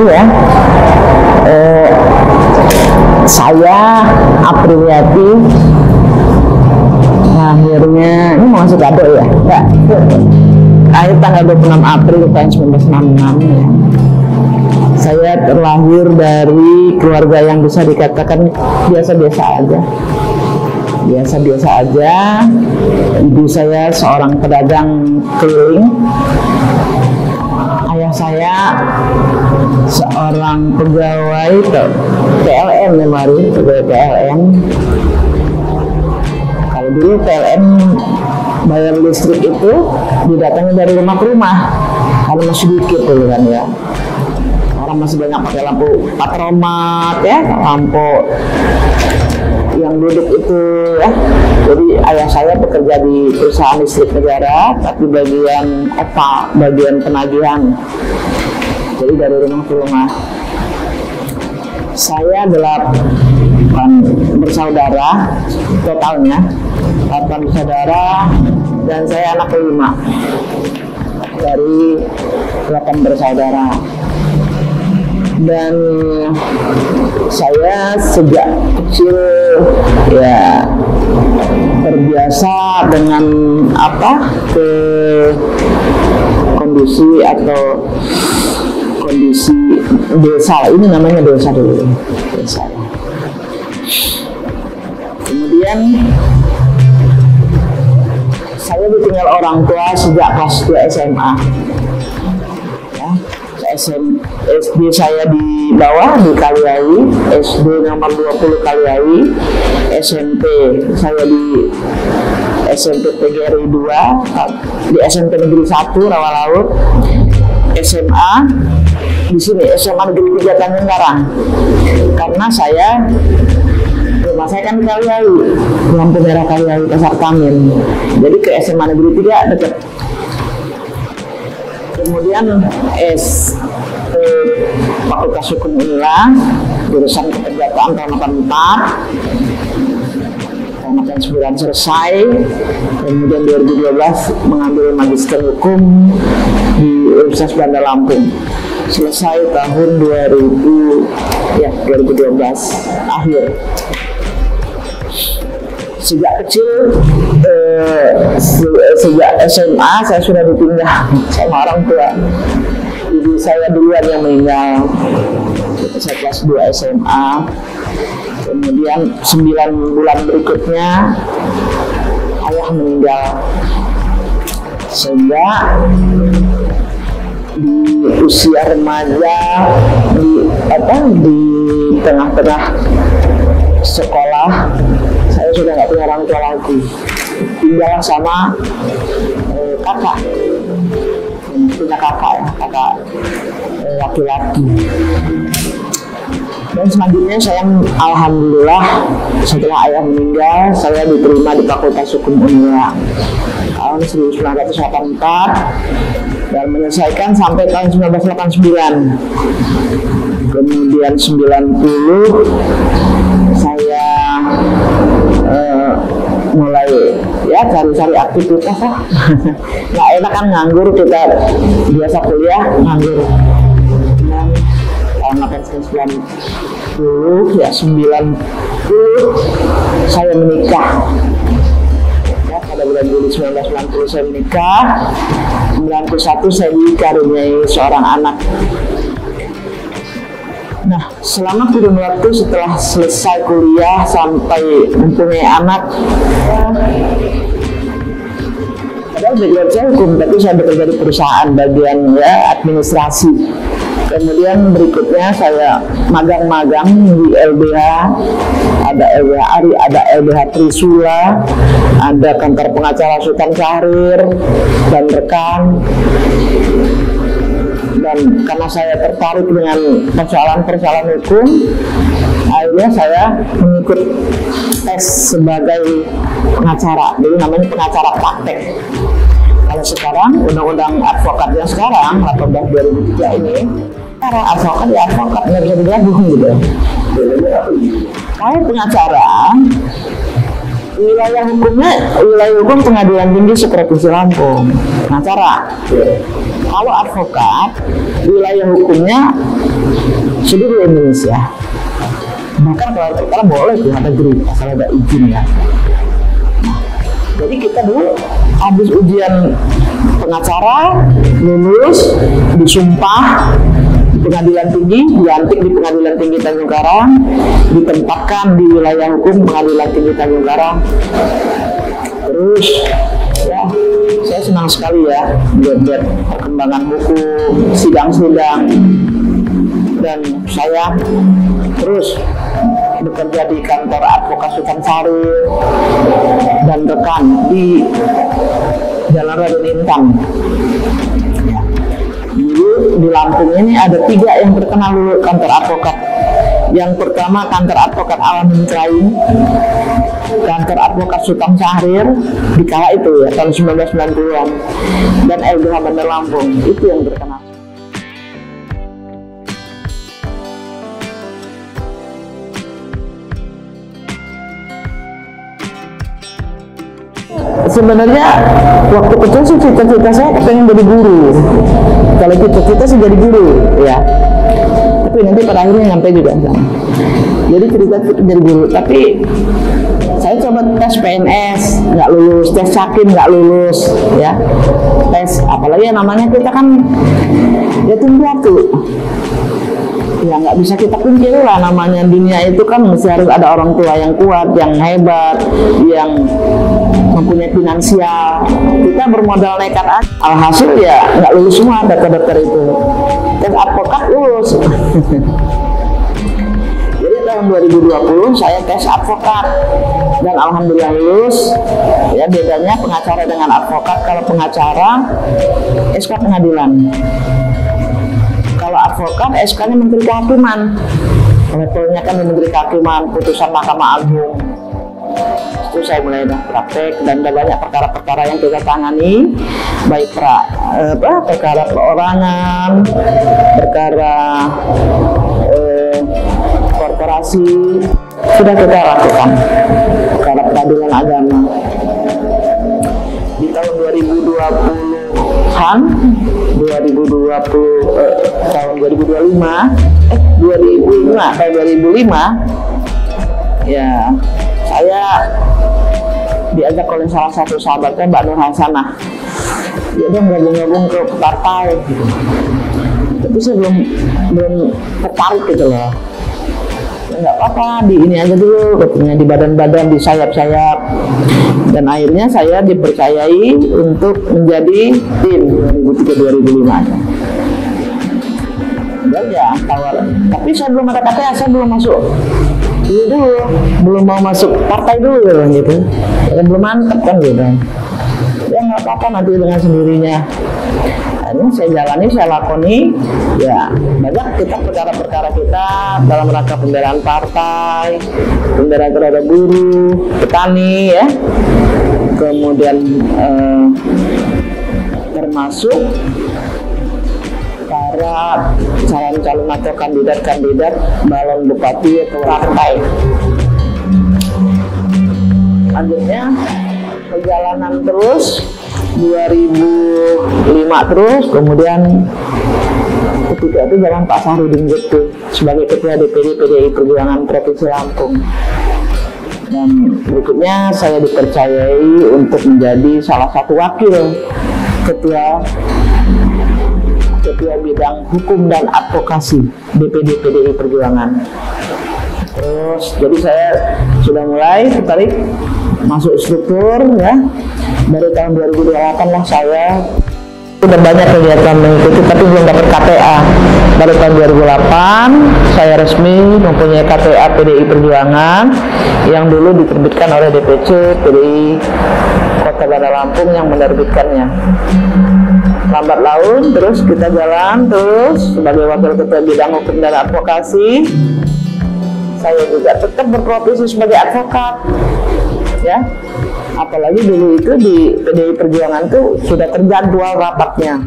ya. Saya Apriliati, lahirnya ini mau masuk kado ya? Enggak. Lahir tanggal 26 April tahun 1966 ya. Saya terlahir dari keluarga yang bisa dikatakan biasa-biasa aja. Biasa-biasa aja. Ibu saya seorang pedagang keliling. Ayah saya seorang pegawai PLN ya, baru pegawai PLN. Kalau dulu PLN bayar listrik itu didatangi dari rumah ke rumah, karena masih dikit dulu kan ya. Orang masih banyak pakai lampu patromat ya, lampu yang duduk itu ya. Jadi ayah saya bekerja di perusahaan listrik negara, tapi bagian bagian penagihan. Jadi dari rumah ke rumah. Saya 8 bersaudara totalnya, 8 bersaudara, dan saya anak kelima dari 8 bersaudara. Dan saya sejak kecil ya terbiasa dengan kondisi desa. Ini namanya desa dulu, desa. Kemudian saya ditinggal orang tua sejak kelas 2 SMA. SD saya di bawah di Kaliawi, SD nomor 20 Kaliawi, SMP saya di SMP PGRI 2, di SMP Negeri 1 Rawalaut, SMA di sini SMA Negeri 3 Tanjung Karang. Karena rumah saya kan di Kaliawi, lampu merah Kaliawi Pasar Tamin, jadi ke SMA Negeri 3 dekat. Kemudian Fakultas Hukum Unila, jurusan kepejataan tahun 84, tahun 89 selesai. Kemudian 2012 mengambil Magister Hukum di Universitas Bandar Lampung. Selesai tahun 2012 akhir. Sejak kecil, sejak SMA saya sudah ditinggal sama orang tua. Ibu saya duluan yang meninggal. Saya kelas 2 SMA. Kemudian 9 bulan berikutnya ayah meninggal. Sehingga di usia remaja, di tengah-tengah sekolah, saya sudah nggak punya orang tua lagi. Tinggal sama kakak. Punya kakak ya, kakak laki-laki. Dan selanjutnya saya alhamdulillah setelah ayah meninggal, saya diterima di Fakultas Hukum Unila tahun 1984 dan menyelesaikan sampai tahun 1989. Kemudian 90 saya mulai ya cari-cari aktivitas lah. Nggak enak kan nganggur, kita biasa kuliah nganggur. Dan tahun 1990 ya 90 saya menikah. Ya, pada bulan Juli 1990 saya menikah. 91 saya dikaruniai seorang anak. Nah, selama kurun waktu setelah selesai kuliah sampai mempunyai anak, padahal background saya hukum, tapi saya bekerja di perusahaan bagian ya administrasi. Kemudian berikutnya saya magang-magang di LBH, ada LBH Ari, ada LBH Trisula, ada kantor pengacara Sultan Syahrir dan rekan. Dan karena saya tertarik dengan persoalan-persoalan hukum, akhirnya saya mengikut tes sebagai pengacara. Jadi namanya pengacara praktek. Kalau sekarang undang-undang advokat yang sekarang 18/2003 ini, para advokat ya advokat nggak bisa digabung gitu. Kalau pengacara, wilayah hukum Pengadilan Tinggi Seprovinsi Lampung, pengacara. Kalau advokat, wilayah hukumnya seluruh Indonesia. Bahkan kalau perkara boleh tuh ada negeri asal ada izin ya. Jadi kita dulu habis ujian pengacara, lulus, disumpah di pengadilan tinggi, dilantik di pengadilan tinggi Tanjung Karang, ditempatkan di wilayah hukum pengadilan tinggi Tanjung Karang. Terus ya, saya senang sekali ya lihat perkembangan hukum, sidang-sidang, dan saya terus bekerja di kantor advokat Sultan Syahrir dan rekan di Jalan Raden Intan. Dulu di Lampung ini ada 3 yang terkenal dulu kantor advokat. Yang pertama kantor advokat Alamin Krain, kantor advokat Sultan Syahrir di kala itu ya tahun 1990-an, dan LBH Bandar Lampung, itu yang terkenal. Sebenarnya waktu kecil sih cita-cita saya pengen jadi guru. Kalau cita-cita sih jadi guru ya. Tapi nanti pada akhirnya nyampe juga sana. Jadi cerita jadi guru. Tapi saya coba tes PNS nggak lulus, tes Cakim nggak lulus ya. Tes apalagi yang namanya kita kan ya piatu. Ya nggak bisa kita pungkiri lah, namanya dunia itu kan mesti harus ada orang tua yang kuat, yang hebat, yang mempunyai finansial. Kita bermodal nekat aja. Alhasil ya nggak lulus semua dokter-dokter itu. Dan advokat lulus. Jadi tahun 2020 saya tes advokat dan alhamdulillah lulus. Ya bedanya pengacara dengan advokat, kalau pengacara SK pengadilan. Kalau advokat SK-nya Menteri Kehakiman, levelnya kan Menteri Kehakiman, putusan Mahkamah Agung. Itu saya mulai praktek dan ada banyak perkara-perkara yang kita tangani, baik perkara perorangan, perkara korporasi, sudah kita lakukan, perkara peradilan agama. Di tahun 2020-an, 2005 ya saya diajak oleh salah satu sahabatnya Mbak Nur Hasanah, dia gabung-gabung ke partai gitu. Tapi saya belum tertarik gitu loh. Nggak apa-apa, di ini aja dulu katanya, di badan-badan, di sayap-sayap. Dan akhirnya saya dipercayai untuk menjadi tim 2003-2005. Dan ya tawar, tapi saya belum ada KTA, saya belum masuk dulu, belum mau masuk partai dulu gitu, ya, belum mantap kan gitu. Ya nggak apa-apa, nanti dengan sendirinya. Akhirnya saya jalani, saya lakoni, ya banyak kita perkara-perkara kita dalam rangka pembelaan partai, pembelaan terhadap buruh, petani ya, kemudian termasuk para calon-calon atau kandidat-kandidat balon bupati atau partai. Akhirnya perjalanan terus 2005 terus, kemudian ketika itu zaman Pak Sahrudin Gettu sebagai Ketua DPD PDI Perjuangan Provinsi Lampung. Dan berikutnya saya dipercayai untuk menjadi salah satu wakil ketua bidang hukum dan advokasi DPD PDI Perjuangan. Terus jadi saya sudah mulai tertarik masuk struktur ya. Dari tahun 2028 lah saya sudah banyak kegiatan mengikuti, tapi belum dapat KTA. Dari tahun 2008 saya resmi mempunyai KTA PDI Perjuangan yang dulu diterbitkan oleh DPC PDI Kota Bandar Lampung yang menerbitkannya. Lambat laun terus kita jalan terus sebagai wakil ketua bidang hukum dan advokasi. Saya juga tetap berprofesi sebagai advokat ya. Apalagi dulu itu di PDI Perjuangan tuh sudah terjadwal rapatnya.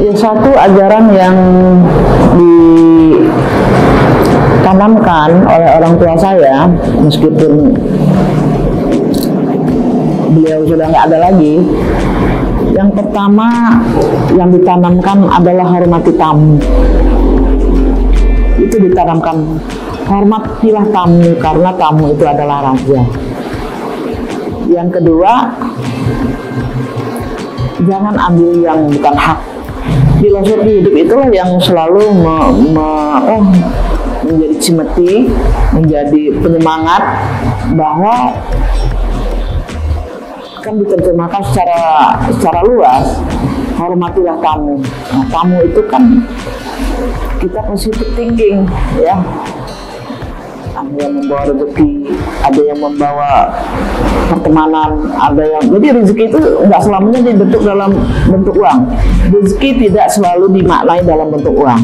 Ya, satu ajaran yang ditanamkan oleh orang tua saya, meskipun beliau sudah nggak ada lagi, yang pertama yang ditanamkan adalah hormati tamu. Itu ditanamkan, hormatilah tamu karena tamu itu adalah raja. Yang kedua, jangan ambil yang bukan hak. Filosofi hidup itulah yang selalu menjadi cimeti, menjadi penyemangat, bahwa kan diterjemahkan secara luas, hormatilah tamu. Nah, tamu itu kan kita positive thinking, ya. Ada yang membawa rezeki, ada yang membawa pertemanan, ada yang, jadi rezeki itu nggak selamanya dibentuk dalam bentuk uang. Rezeki tidak selalu dimaknai dalam bentuk uang.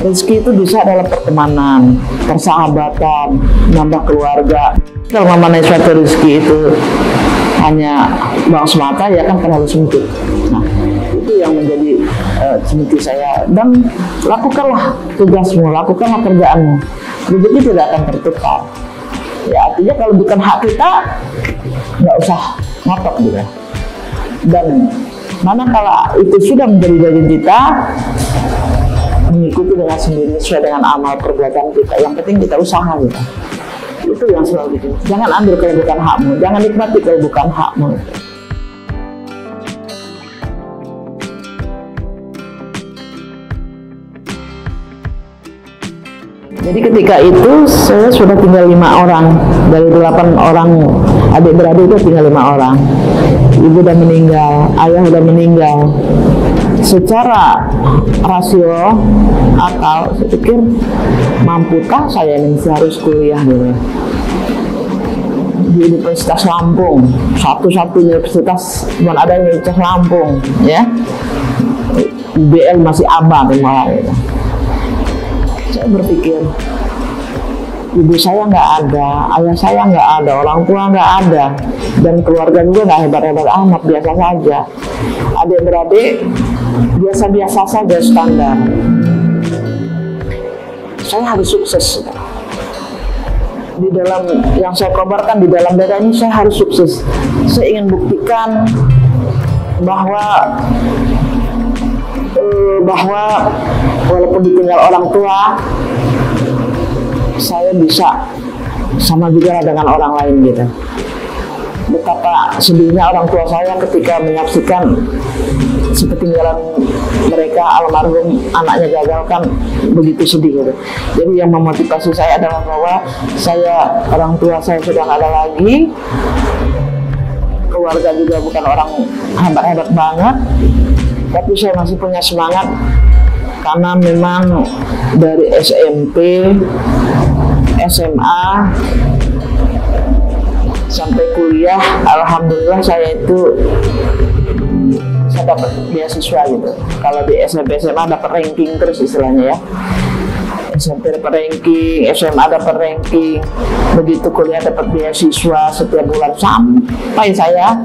Rezeki itu bisa dalam pertemanan, persahabatan, nambah keluarga. Kalau memaknai suatu rezeki itu hanya uang semata, ya kan terlalu sempit. Nah, itu yang menjadi cimeti saya. Dan lakukanlah tugasmu, lakukanlah kerjaanmu. Rezeki tidak akan tertukar. Ya, artinya kalau bukan hak kita, nggak usah ngotot gitu. Dan manakala itu sudah menjadi bagian kita, mengikuti dengan sendiri sesuai dengan amal perbuatan kita. Yang penting kita usaha gitu. Itu yang selalu gitu. Jangan ambil kalau bukan hakmu, jangan nikmati kalau bukan hakmu. Jadi ketika itu saya sudah tinggal 5 orang, dari 8 orang adik-beradik itu tinggal 5 orang. Ibu udah meninggal, ayah udah meninggal. Secara rasio akal, saya pikir mampukah saya ini harus kuliah gitu di Universitas Lampung, satu-satunya universitas cuma ada di Universitas Lampung, ya. UBL masih abang malah gitu. Saya berpikir, ibu saya nggak ada, ayah saya nggak ada, orang tua nggak ada, dan keluarga juga nggak hebat-hebat amat, biasa saja. Adik-beradik biasa-biasa saja, standar. Saya harus sukses. Di dalam yang saya kobarkan di dalam dada ini, saya harus sukses. Saya ingin buktikan bahwa walaupun ditinggal orang tua, saya bisa sama juga dengan orang lain gitu. Betapa sedihnya orang tua saya ketika menyaksikan sepeninggalan mereka, almarhum anaknya gagal, kan begitu sedih gitu. Jadi yang memotivasi saya adalah bahwa orang tua saya sudah nggak ada lagi, keluarga juga bukan orang hebat-hebat banget, tapi saya masih punya semangat karena memang dari SMP, SMA sampai kuliah, alhamdulillah saya dapat beasiswa gitu. Kalau di SMP SMA dapat ranking terus istilahnya, ya. SMP dapat ranking, SMA dapat ranking, begitu kuliah dapat beasiswa setiap bulan sampai saya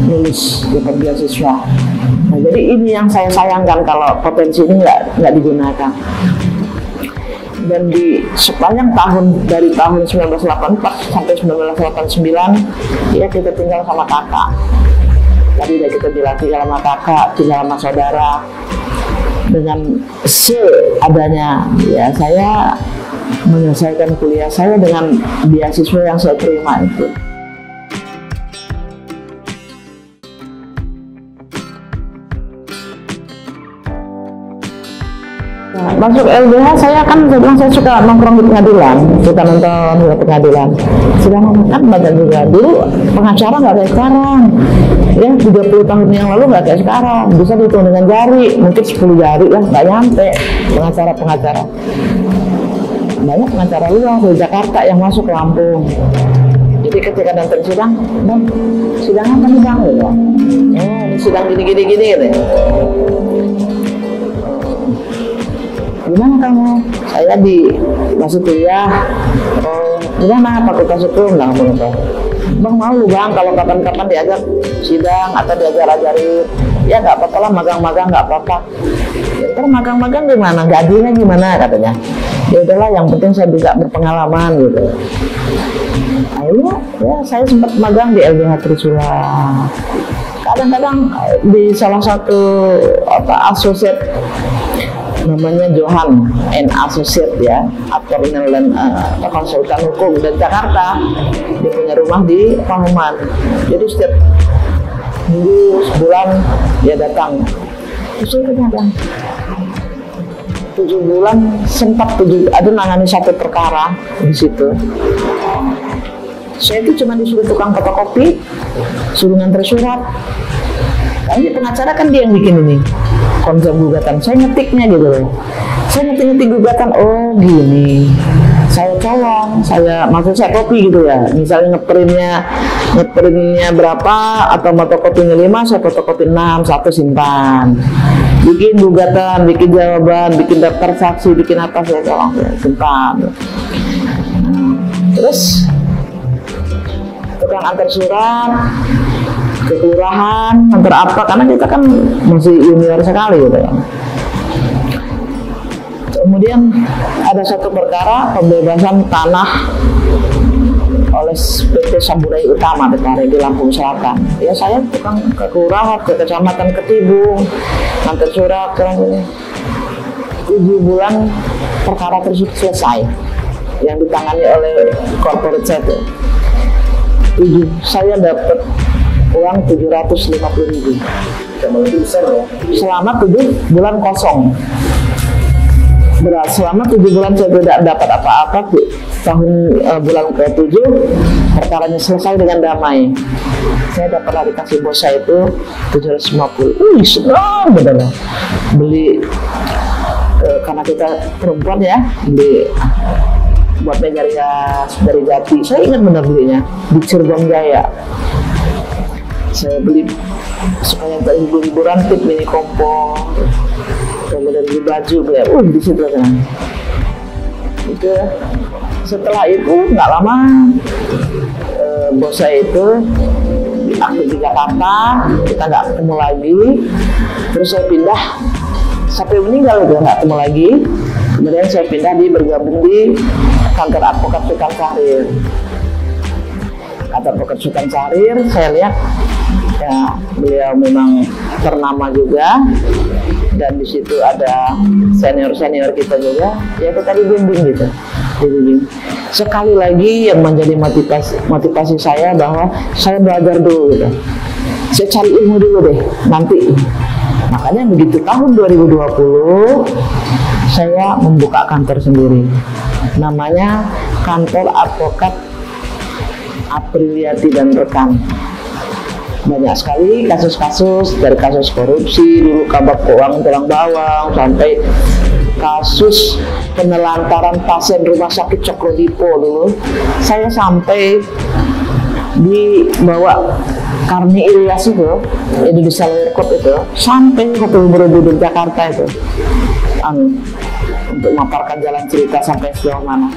lulus dapat beasiswa. Nah, jadi ini yang saya sayangkan kalau potensi ini nggak digunakan. Dan di sepanjang tahun, dari tahun 1984 sampai 1989, ya kita tinggal sama kakak. Tadi udah kita bilang tinggal sama kakak, tinggal sama saudara, dengan seadanya. Ya, saya menyelesaikan kuliah saya dengan beasiswa yang saya terima itu. Masuk LBH saya suka nongkrong di pengadilan, suka nonton di pengadilan. Sedangkan kan banyak juga dulu pengacara nggak kayak sekarang, ya 30 tahun yang lalu nggak kayak sekarang, bisa dihitung dengan jari, mungkin 10 jari lah, nggak nyampe pengacara. Banyak pengacara luar dari Jakarta yang masuk ke Lampung. Jadi ketika nonton sidang, bang, sidang apa nih bang? Gitu. Oh, ini sidang gini gitu. Gimana kamu? Saya masih kuliah. Oh, gimana fakultas hukum? Bang mau lu bang kalau kapan-kapan diajak sidang atau diajar-ajarin, ya nggak apa-apa lah, magang-magang nggak apa-apa. Ntar magang-magang gimana? Gajinya gimana katanya? Ya udahlah, yang penting saya bisa berpengalaman gitu. Akhirnya ya saya sempat magang di LBH Trisula. Kadang-kadang di salah satu asosiat namanya Johan and Associate ya, attorney dan konsultan hukum dari Jakarta. Dia punya rumah di Pamuman. Jadi setiap minggu sebulan dia datang. Terus saya kadang 7 bulan sempat ada nangani satu perkara di situ. Saya itu cuma disuruh tukang fotokopi, suruh nganter surat. Kan pengacara kan dia yang bikin ini konsep gugatan. Saya ngetiknya gitu loh. Saya ngetik gugatan, oh gini. Saya colong, maksud saya copy gitu ya. Misalnya ngeprintnya berapa atau fotokopinya 5, saya fotokopi 6, satu simpan. Bikin gugatan, bikin jawaban, bikin daftar saksi, bikin apa saya colong, simpan. Terus tukang antar surat ke kelurahan, antar apa, karena kita kan masih junior sekali gitu ya. Kemudian ada satu perkara pembebasan tanah oleh PT Saburai Utama di Lampung Selatan. Ya saya tukang ke kelurahan, ke kecamatan Ketibung, antar surat, kurang ini 7 bulan perkara tersebut selesai yang ditangani oleh corporate saya itu. Saya dapat uang 750.000 selama 7 bulan kosong. Selama 7 bulan saya tidak dapat apa-apa. Bulan ke-7 perkaranya selesai dengan damai. Saya dapat dikasih bos saya itu 750. Senang benar. Beli karena kita perempuan ya, beli buat meja rias dari Jati. Saya ingat benar belinya di Cirebon Jaya. Saya beli supaya dari liburan tip mini kompor, kemudian beli baju kayak di situ kan. Itu setelah itu nggak lama bos saya itu aktif di Jakarta, kita nggak ketemu lagi. Terus saya pindah sampai meninggal juga nggak ketemu lagi. Kemudian saya pindah bergabung di kantor advokat Sultan Syahrir. Kantor advokat Sultan Syahrir, saya lihat ya beliau memang ternama juga, dan di situ ada senior kita juga. Ya kita dibimbing gitu, dibimbing. Sekali lagi yang menjadi motivasi saya bahwa saya belajar dulu gitu. Saya cari ilmu dulu deh nanti. Makanya begitu tahun 2020 saya membuka kantor sendiri, namanya Kantor Advokat Apriliati dan Rekan. Banyak sekali kasus-kasus, dari kasus korupsi dulu, kabak keuangan tulang bawang, sampai kasus penelantaran pasien rumah sakit Cokro-Dipo dulu. Saya sampai dibawa Karni Ilyas itu, Indonesia Lawyer Club itu, sampai ke Borobudur Jakarta itu, untuk memaparkan jalan cerita sampai sejauh mana.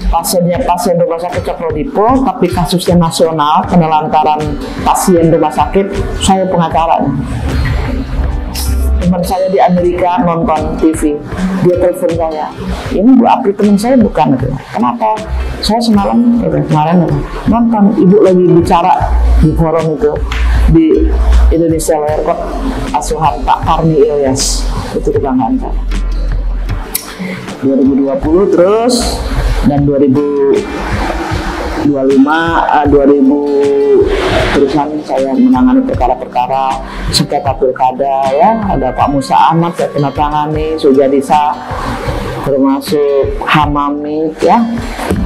Pasiennya pasien rumah sakit Cokro-Dipo, tapi kasusnya nasional, penelantaran pasien rumah sakit, saya pengacaranya. Teman saya di Amerika nonton TV, dia telepon saya, ini Bu Apri teman saya bukan gitu. Kenapa? Saya kemarin nonton Ibu lagi bicara di forum itu di Indonesia Lawyer Club asuhan Pak Karni Ilyas, itu kebanggaan saya. 2020 terus, dan 2025 terusan saya menangani perkara-perkara sengketa pilkada ya. Ada Pak Musa Ahmad saya pernah tangani, Sujadisa, termasuk Hamami ya,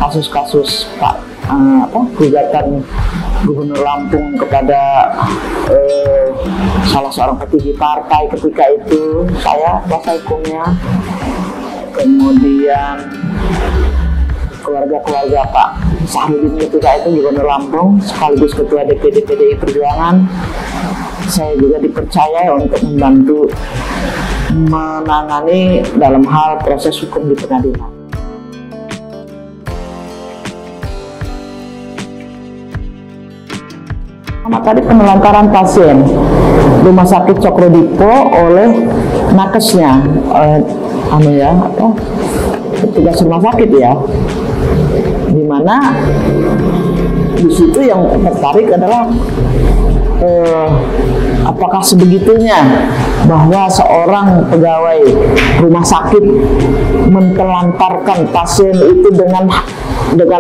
kasus-kasus gugatan Gubernur Lampung kepada salah seorang petinggi partai ketika itu, saya kuasa hukumnya. Kemudian keluarga Pak Sahrudin ketika itu Gubernur Lampung sekaligus Ketua DPD PDI Perjuangan, saya juga dipercaya untuk membantu menangani dalam hal proses hukum di pengadilan. Tadi penelantaran pasien rumah sakit Cokro-Dipo oleh nakesnya, petugas rumah sakit ya, dimana di situ yang tertarik adalah apakah sebegitunya bahwa seorang pegawai rumah sakit mentelantarkan pasien itu dengan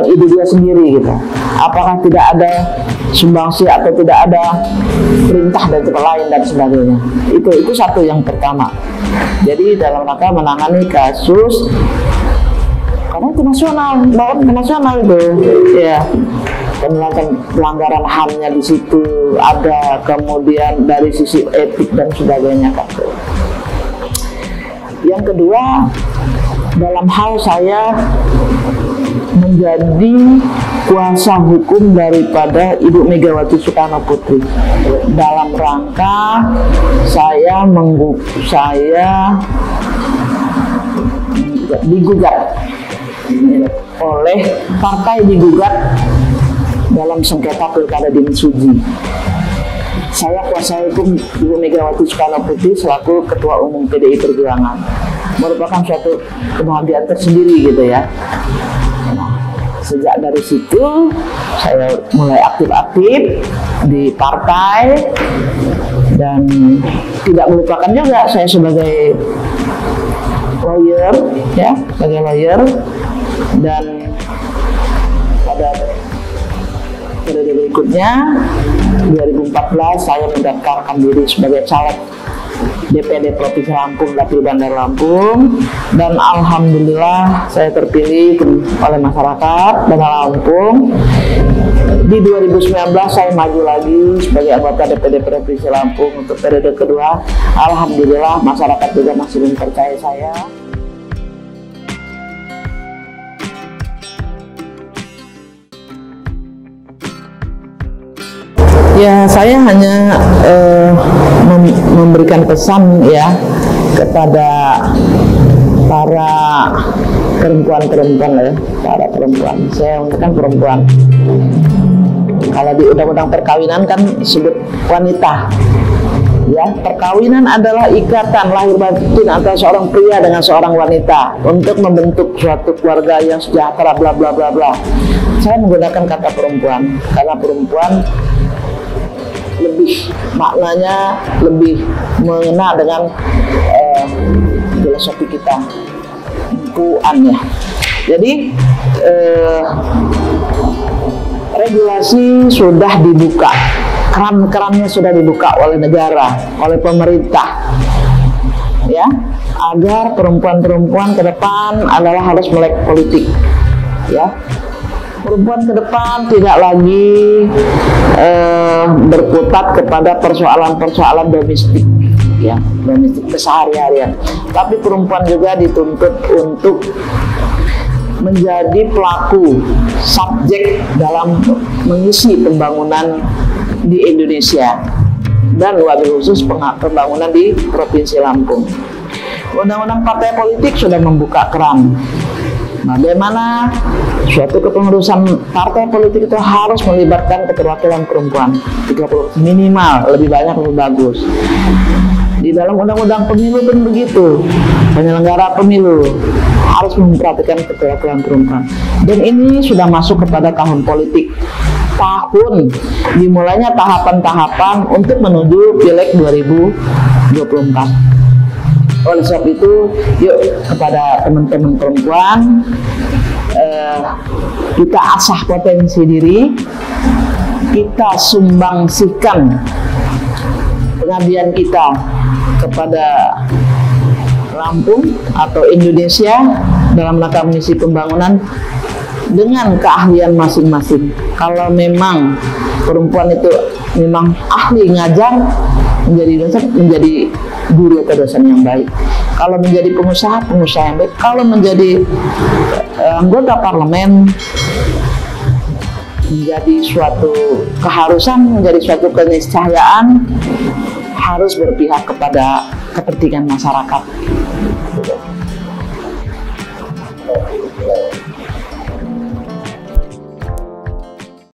ide dia sendiri gitu. Apakah tidak ada sumbangsi atau tidak ada perintah dari tempat lain dan sebagainya. Itu satu yang pertama. Jadi dalam rangka menangani kasus, karena itu nasional itu ya, pelanggaran HAM-nya di situ ada, kemudian dari sisi etik dan sebagainya kan. Yang kedua, dalam hal saya menjadi kuasa hukum daripada Ibu Megawati Soekarno Putri dalam rangka saya digugat oleh partai digugat dalam sengketa pilkada di Mesuji. Saya kuasa hukum Ibu Megawati Soekarno Putri selaku Ketua Umum PDI Perjuangan. Merupakan suatu kebahagiaan tersendiri gitu ya. Sejak dari situ saya mulai aktif-aktif di partai, dan tidak melupakan juga saya sebagai lawyer ya, dan pada periode berikutnya 2014 saya mendaftarkan diri sebagai caleg DPD Provinsi Lampung, Dapil Bandar Lampung, dan alhamdulillah saya terpilih oleh masyarakat Bandar Lampung. Di 2019 saya maju lagi sebagai anggota DPD Provinsi Lampung untuk periode kedua. Alhamdulillah masyarakat juga masih mempercayai saya. Ya, saya hanya memberikan pesan ya kepada para perempuan ya, para perempuan. Saya kan perempuan. Kalau di undang-undang perkawinan kan disebut wanita. Ya, perkawinan adalah ikatan lahir batin antara seorang pria dengan seorang wanita untuk membentuk suatu keluarga yang sejahtera, bla bla bla bla. Saya menggunakan kata perempuan karena perempuan lebih maknanya lebih mengena dengan filosofi kita, empuan ya. Jadi regulasi sudah dibuka, keran-kerannya sudah dibuka oleh negara, oleh pemerintah ya, agar perempuan-perempuan ke depan adalah harus melek politik ya. Perempuan ke depan tidak lagi berkutat kepada persoalan-persoalan domestik ya, domestik keseharian, tapi perempuan juga dituntut untuk menjadi pelaku subjek dalam mengisi pembangunan di Indonesia dan wabil khusus pembangunan di Provinsi Lampung. Undang-undang partai politik sudah membuka keran. Bagaimana suatu kepengurusan partai politik itu harus melibatkan keterwakilan perempuan 30% minimal, lebih banyak lebih bagus. Di dalam undang-undang pemilu pun begitu, penyelenggara pemilu harus memperhatikan keterwakilan perempuan. Dan ini sudah masuk kepada tahun politik, tahun dimulainya tahapan-tahapan untuk menuju Pileg 2024. Oleh sebab itu, yuk kepada teman-teman perempuan, kita asah potensi diri, kita sumbangsikan pengabdian kita kepada Lampung atau Indonesia dalam rangka misi pembangunan dengan keahlian masing-masing. Kalau memang perempuan itu memang ahli ngajar, menjadi guru atau dosen yang baik. Kalau menjadi pengusaha yang baik. Kalau menjadi anggota parlemen, menjadi suatu keharusan, menjadi suatu keniscayaan, harus berpihak kepada kepentingan masyarakat.